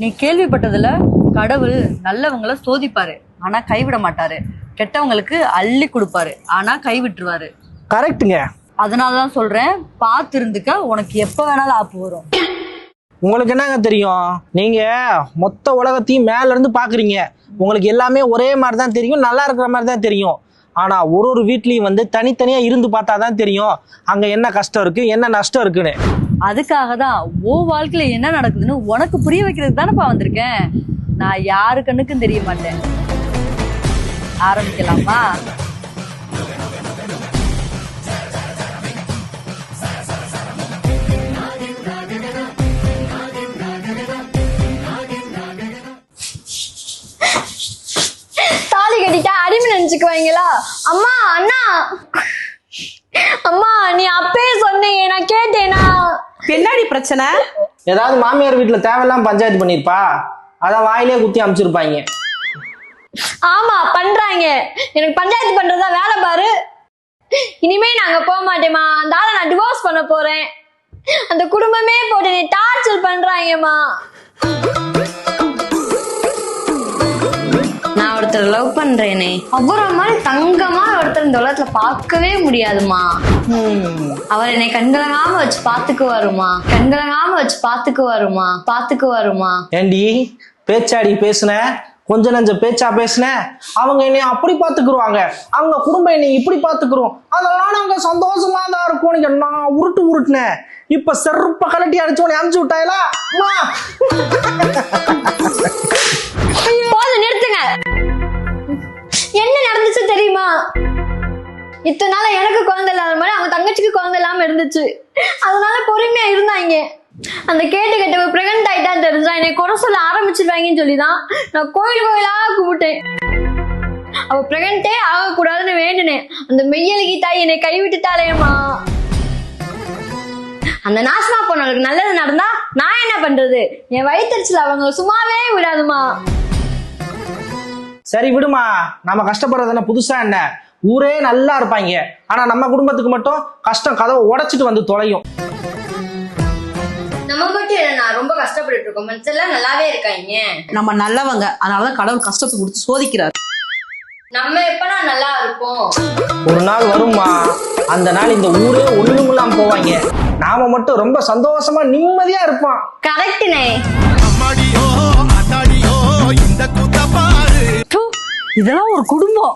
நீ கேள்விப்பட்டதுல கடவுள் நல்லவங்களை சோதிப்பாரு ஆனா கைவிட மாட்டாரு, கெட்டவங்களுக்கு அள்ளி கொடுப்பாரு ஆனா கைவிட்டுருவாரு. கரெக்டுங்க. அதனாலதான் சொல்றேன், பார்த்து இருந்துக்க, உனக்கு எப்ப வேணாலும் ஆப்பு வரும். உங்களுக்கு என்னங்க தெரியும்? நீங்க மொத்த உலகத்தையும் மேல இருந்து பாக்குறீங்க. உங்களுக்கு எல்லாமே ஒரே மாதிரி தான் தெரியும், நல்லா இருக்கிற மாதிரி தான் தெரியும். ஆனா ஒரு வீட்லயும் வந்து தனித்தனியா இருந்து பார்த்தா தான் தெரியும் அங்க என்ன கஷ்டம் இருக்கு, என்ன நஷ்டம் இருக்குன்னு. அதுக்காக தான் ஓ வாழ்க்கையில என்ன நடக்குதுன்னு உனக்கு புரிய வைக்கிறதுக்கு தானப்பா வந்திருக்கேன். நான் யாரு கண்ணுக்கும் தெரிய மாட்டேன். ஆரம்பிக்கலாமா? தாலி கட்டிட்டா அடிமை நினைச்சுக்குவாங்களா? அம்மா, அண்ணா, அம்மா நீ அப்பே சொன்னீங்க, நான் கேட்டேனா? பின்னாடி பிரச்சனை ஏதாவது மாமியார் வீட்டுல தேவையில்லாம பஞ்சாயத்து பண்ணிருப்பா, அதான் வாயிலே குத்தி அமிச்சிருப்பாங்க. ஆமா பண்றாங்க. எனக்கு பஞ்சாயத்து பண்றதா வேலை பாரு. இனிமே நாங்க போக மாட்டேமா. அந்த ஆளை நான் டிவோர்ஸ் பண்ண போறேன். அந்த குடும்பமே போட்டு நீ டார்ச்சர் பண்றாங்கம்மா. நான் ஒருத்தர் லவ் பண்றேனே, அவரை மாதிரி தங்கமா ஒருத்தர் இந்த உலகத்துல பார்க்கவே முடியாதுமா. அவர் என்னை கண்கலங்காம வச்சு பாத்துக்குவாருமா, கண்கலங்காம வச்சு பாத்துக்குவாருமா. ஏண்டி பேச்சாடி பேசுன, கொஞ்ச நஞ்ச பேச்சா பேசுன? அவங்க என்னை அப்படி பாத்துக்குருவாங்க, அவங்க குடும்பம் என்னை இப்படி பாத்துக்குறோம், அதெல்லாம் நாங்க சந்தோஷமா தான் இருக்கோம். நான் உருட்டுனேன், இப்ப செருப்ப கலட்டி அடிச்சோன்னு அமுச்சு விட்டாயலா? போதும், நிறுத்துங்க. என்ன நடந்துச்சு தெரியுமா? இத்தனை நாள எனக்கு குழந்தை இல்லாத மாதிரி அவங்க தங்கச்சிக்கு குழந்தை இல்லாம இருந்துச்சு. அதனால பொறுமையா இருந்தாங்க. அந்த கேட்டு கெட்டவ பிரெக்னன்ட் ஆயிட்டா தெரிஞ்சா என்னை குறை சொல்ல ஆரம்பிச்சிருவாங்கன்னு சொல்லிதான் நான் கோயிலா கும்பிட்டேன். அவ பிரெக்னன்ட்டே ஆகக்கூடாதுன்னு வேண்டுனேன். அந்த மெய்யலகி தாய் என்னை கைவிட்டுட்டாளேம்மா. அந்த நாசமா போனவங்களுக்கு நல்லது நடந்தா நான் என்ன பண்றது? என் வயிற்றுல அவங்க சும்மாவே விடாதுமா. சரி விடுமா, நம்ம கஷ்டப்படுறதுன்னா புதுசா என்ன? ஊரே நல்லா இருப்பாங்க, ஆனா நம்ம குடும்பத்துக்கு மட்டும் கஷ்டம் கதவை உடைச்சிட்டு வந்து தொலையும். நம்ம மட்டும் என்ன ரொம்ப கஷ்டப்பட்டு இருக்கோம், மனசெல்லாம் நல்லாவே இருக்காங்க. நம்ம நல்லவங்க, அதனாலதான் கடவுள் கஷ்டத்தை கொடுத்து சோதிக்கிறார். நம்ம எப்பனா நல்லா இருப்போம். ஒரு நாள் வருமா, அந்த நாள் இந்த ஊரே ஒண்ணுமில்லாம போவாங்க, நாம மட்டும் ரொம்ப சந்தோஷமா நிம்மதியா இருப்போம். கரெக்டுனே. இதெல்லாம் ஒரு குடும்பம்.